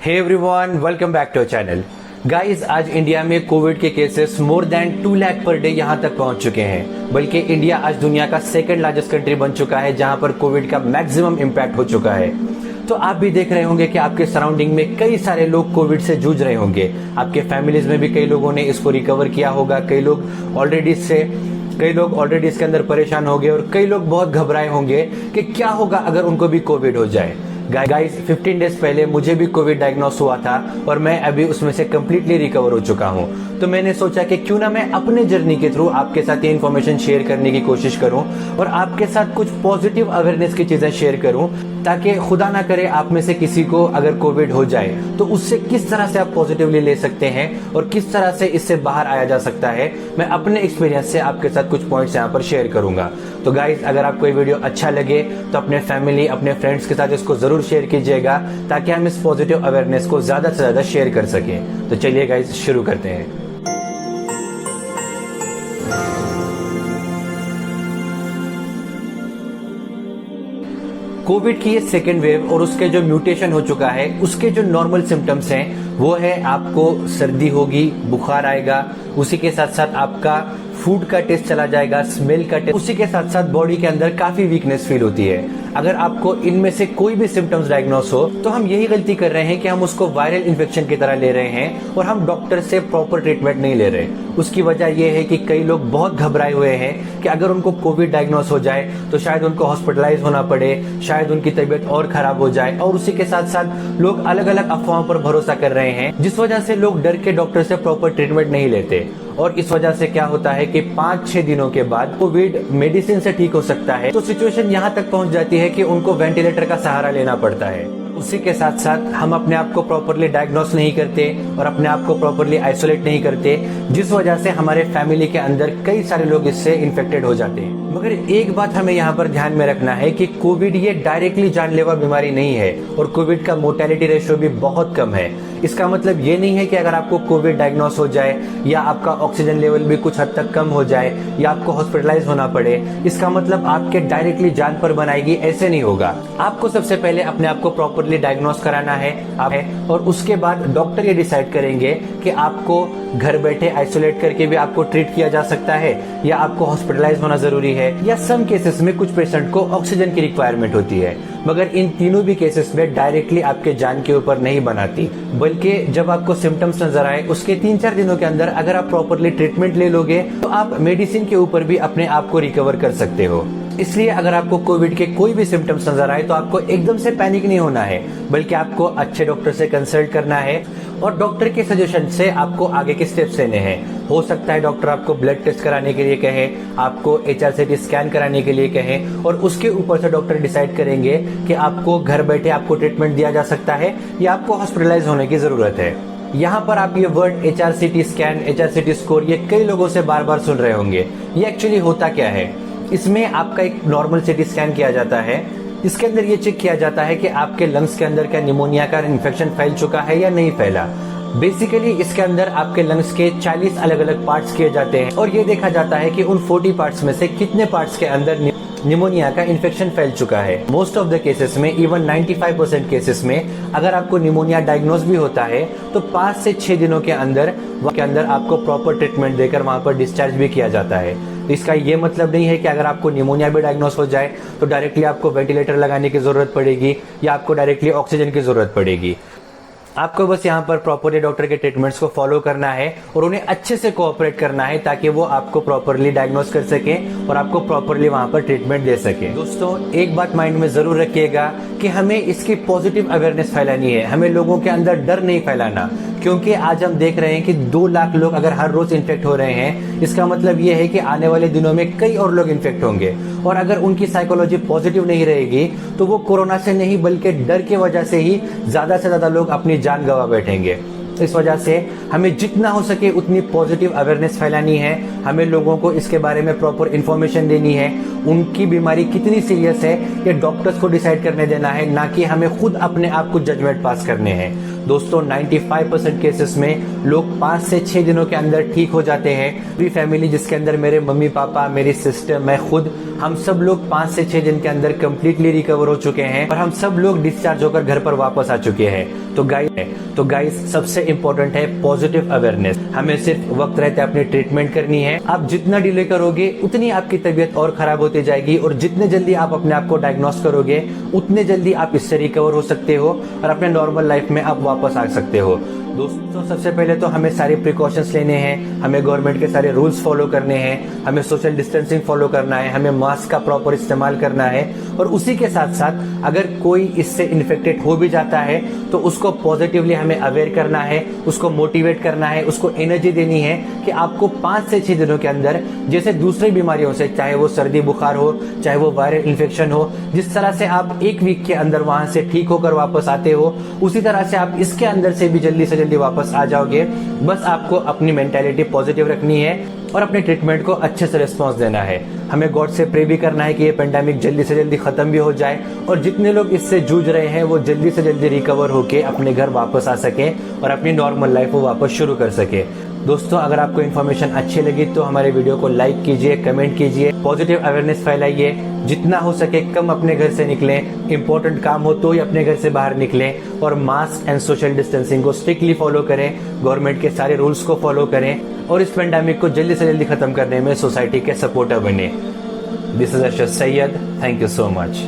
Hey everyone, welcome back to channel. Guys, आज India में covid के cases more than 2 lakh per day यहां तक पहुंच चुके हैं। बल्कि इंडिया आज दुनिया का सेकंड लार्जेस्ट कंट्री बन चुका है जहां पर कोविड का मैक्सिमम इम्पैक्ट हो चुका है। तो आप भी देख रहे होंगे कि आपके सराउंडिंग में कई सारे लोग कोविड से जूझ रहे होंगे। आपके फैमिलीज में भी कई लोगों ने इसको रिकवर किया होगा। कई लोग ऑलरेडी इसके अंदर परेशान हो गए और कई लोग बहुत घबराए होंगे कि क्या होगा अगर उनको भी कोविड हो जाए। गाइस, 15 डेज पहले मुझे भी कोविड डायग्नोस हुआ था और मैं अभी उसमें से कंप्लीटली रिकवर हो चुका हूं। तो मैंने सोचा कि क्यों ना मैं अपने जर्नी के थ्रू आपके साथ ये इन्फॉर्मेशन शेयर करने की कोशिश करूं और आपके साथ कुछ पॉजिटिव अवेयरनेस की चीजें शेयर करूं, ताकि खुदा ना करे आप में से किसी को अगर कोविड हो जाए तो उससे किस तरह से आप पॉजिटिवली ले सकते हैं और किस तरह से इससे बाहर आया जा सकता है। मैं अपने एक्सपीरियंस से आपके साथ कुछ पॉइंट्स यहाँ पर शेयर करूंगा। तो गाइस, अगर आपको ये वीडियो अच्छा लगे तो अपने फैमिली, अपने फ्रेंड्स के साथ इसको जरूर शेयर कीजिएगा, ताकि हम इस पॉजिटिव अवेयरनेस को ज्यादा से ज्यादा शेयर कर सकें। तो चलिए गाइस, शुरू करते हैं। कोविड की ये सेकेंड वेव और उसके जो म्यूटेशन हो चुका है, उसके जो नॉर्मल सिम्टम्स हैं वो है आपको सर्दी होगी, बुखार आएगा, उसी के साथ साथ आपका फूड का टेस्ट चला जाएगा, स्मेल का टेस्ट, उसी के साथ साथ बॉडी के अंदर काफी वीकनेस फील होती है। अगर आपको इनमें से कोई भी सिम्टम्स डायग्नोस हो तो हम यही गलती कर रहे हैं कि हम उसको वायरल इन्फेक्शन की तरह ले रहे हैं और हम डॉक्टर से प्रॉपर ट्रीटमेंट नहीं ले रहे। उसकी वजह यह है कि कई लोग बहुत घबराए हुए हैं कि अगर उनको कोविड डायग्नोस हो जाए तो शायद उनको हॉस्पिटलाइज होना पड़े, शायद उनकी तबीयत और खराब हो जाए। और उसी के साथ साथ लोग अलग अलग अफवाहों पर भरोसा कर रहे हैं, जिस वजह से लोग डर के डॉक्टर से प्रॉपर ट्रीटमेंट नहीं लेते। और इस वजह से क्या होता है कि 5-6 दिनों के बाद कोविड मेडिसिन से ठीक हो सकता है, तो सिचुएशन यहाँ तक पहुंच जाती है कि उनको वेंटिलेटर का सहारा लेना पड़ता है। उसी के साथ साथ हम अपने आप को प्रॉपरली डायग्नोस नहीं करते और अपने आप को प्रॉपरली आइसोलेट नहीं करते, जिस वजह से हमारे फैमिली के अंदर कई सारे लोग इससे इन्फेक्टेड हो जाते हैं। मगर एक बात हमें यहाँ पर ध्यान में रखना है कि कोविड ये डायरेक्टली जानलेवा बीमारी नहीं है और कोविड का मोर्टेलिटी रेशियो भी बहुत कम है। इसका मतलब ये नहीं है कि अगर आपको कोविड डायग्नोस हो जाए या आपका ऑक्सीजन लेवल भी कुछ हद तक कम हो जाए या आपको हॉस्पिटलाइज होना पड़े, इसका मतलब आपके डायरेक्टली जान पर बनाएगी, ऐसे नहीं होगा। आपको सबसे पहले अपने आप को प्रॉपरली डायग्नोस कराना है और उसके बाद डॉक्टर ये डिसाइड करेंगे कि आपको घर बैठे आइसोलेट करके भी आपको ट्रीट किया जा सकता है या आपको हॉस्पिटलाइज होना जरूरी है, या सम केसेस में कुछ पेशेंट को ऑक्सीजन की रिक्वायरमेंट होती है। मगर इन तीनों भी केसेस में डायरेक्टली आपके जान के ऊपर नहीं बनाती, बल्कि जब आपको सिम्टम्स नजर आए उसके 3-4 दिनों के अंदर अगर आप प्रॉपरली ट्रीटमेंट ले लोगे तो आप मेडिसिन के ऊपर भी अपने आप को रिकवर कर सकते हो। इसलिए अगर आपको कोविड के कोई भी सिम्टम्स नजर आए तो आपको एकदम से पैनिक नहीं होना है, बल्कि आपको अच्छे डॉक्टर से कंसल्ट करना है और डॉक्टर के सजेशन से आपको आगे के स्टेप्स लेने हैं। हो सकता है डॉक्टर आपको ब्लड टेस्ट कराने के लिए कहे, आपको HRCT स्कैन कराने के लिए कहे और उसके ऊपर से डॉक्टर डिसाइड करेंगे कि आपको घर बैठे आपको ट्रीटमेंट दिया जा सकता है या आपको हॉस्पिटलाइज होने की जरूरत है। यहाँ पर आप ये word HRCT scan, HRCT score, ये कई लोगों से बार बार सुन रहे होंगे। ये एक्चुअली होता क्या है? इसमें आपका एक नॉर्मल CT स्कैन किया जाता है। इसके अंदर ये चेक किया जाता है कि आपके लंग्स के अंदर क्या निमोनिया का इन्फेक्शन फैल चुका है या नहीं फैला। बेसिकली इसके अंदर आपके लंग्स के 40 अलग अलग पार्ट्स किए जाते हैं और ये देखा जाता है कि उन 40 पार्ट्स में से कितने पार्ट्स के अंदर निमोनिया का इन्फेक्शन फैल चुका है। मोस्ट ऑफ द केसेस में, इवन 95% केसेस में, अगर आपको निमोनिया डायग्नोस भी होता है तो 5 से 6 दिनों के अंदर आपको प्रॉपर ट्रीटमेंट देकर वहां पर डिस्चार्ज भी किया जाता है। इसका ये मतलब नहीं है कि अगर आपको निमोनिया भी डायग्नोस हो जाए तो डायरेक्टली आपको वेंटिलेटर लगाने की जरूरत पड़ेगी या आपको डायरेक्टली ऑक्सीजन की जरूरत पड़ेगी। आपको बस यहाँ पर प्रॉपरली डॉक्टर के ट्रीटमेंट्स को फॉलो करना है और उन्हें अच्छे से कोऑपरेट करना है, ताकि वो आपको प्रॉपरली डायग्नोस कर सके और आपको प्रॉपरली वहां पर ट्रीटमेंट दे सके। दोस्तों, एक बात माइंड में जरूर रखिएगा कि हमें इसकी पॉजिटिव अवेयरनेस फैलानी है, हमें लोगों के अंदर डर नहीं फैलाना। क्योंकि आज हम देख रहे हैं कि 2 लाख लोग अगर हर रोज इन्फेक्ट हो रहे हैं, इसका मतलब ये है कि आने वाले दिनों में कई और लोग इन्फेक्ट होंगे और अगर उनकी साइकोलॉजी पॉजिटिव नहीं रहेगी तो वो कोरोना से नहीं बल्कि डर की वजह से ही ज्यादा से ज्यादा लोग अपनी जान गंवा बैठेंगे। इस वजह से हमें जितना हो सके उतनी पॉजिटिव अवेयरनेस फैलानी है। हमें लोगों को इसके बारे में प्रॉपर इन्फॉर्मेशन देनी है। उनकी बीमारी कितनी सीरियस है ये डॉक्टर्स को डिसाइड करने देना है, ना कि हमें खुद अपने आप को जजमेंट पास करने हैं। दोस्तों 95% केसेस में लोग 5 से 6 दिनों के अंदर ठीक हो जाते हैं। पूरी फैमिली जिसके अंदर मेरे मम्मी पापा, मेरी सिस्टर, मैं खुद, हम सब लोग 5 से 6 दिन के अंदर कंप्लीटली रिकवर हो चुके हैं और हम सब लोग डिस्चार्ज होकर घर पर वापस आ चुके हैं। तो गाइस सबसे इंपॉर्टेंट है पॉजिटिव अवेयरनेस। हमें सिर्फ वक्त रहते अपनी ट्रीटमेंट करनी है। आप जितना डिले करोगे उतनी आपकी तबीयत और खराब होती जाएगी और जितने जल्दी आप अपने आप को डायग्नोस करोगे उतने जल्दी आप इससे रिकवर हो सकते हो और अपने नॉर्मल लाइफ में आप वापस आ सकते हो। दोस्तों सबसे पहले तो हमें सारे प्रिकॉशंस लेने हैं, हमें गवर्नमेंट के सारे रूल्स फॉलो करने हैं, हमें सोशल डिस्टेंसिंग फॉलो करना है, हमें मास्क का प्रॉपर इस्तेमाल करना है और उसी के साथ साथ अगर कोई इससे इन्फेक्टेड हो भी जाता है तो उसको पॉजिटिवली हमें अवेयर करना है, उसको मोटिवेट करना है, उसको एनर्जी देनी है कि आपको 5 से 6 दिनों के अंदर जैसे दूसरी बीमारियों से, चाहे वो सर्दी बुखार हो, चाहे वो वायरल इन्फेक्शन हो, जिस तरह से आप 1 वीक के अंदर वहां से ठीक होकर वापस आते हो उसी तरह से आप इसके अंदर से भी जल्दी से जल्दी वापस आ जाओगे। बस आपको अपनी मेंटालिटी पॉजिटिव रखनी है और अपने ट्रीटमेंट को अच्छे से रिस्पॉन्स देना है। हमें गॉड से प्रे भी करना है कि ये पेंडेमिक जल्दी से जल्दी खत्म भी हो जाए और जितने लोग इससे जूझ रहे हैं वो जल्दी से जल्दी रिकवर होके अपने घर वापस आ सके और अपनी नॉर्मल लाइफ को वापस शुरू कर सके। दोस्तों अगर आपको इन्फॉर्मेशन अच्छी लगी तो हमारे वीडियो को लाइक कीजिए, कमेंट कीजिए, पॉजिटिव अवेयरनेस फैलाइए, जितना हो सके कम अपने घर से निकलें, इंपॉर्टेंट काम हो तो ही अपने घर से बाहर निकलें और मास्क एंड सोशल डिस्टेंसिंग को स्ट्रिक्टली फॉलो करें, गवर्नमेंट के सारे रूल्स को फॉलो करें और इस पेंडेमिक को जल्दी से जल्दी खत्म करने में सोसाइटी के सपोर्टर बने। This is Arshad Syed, thank you so much.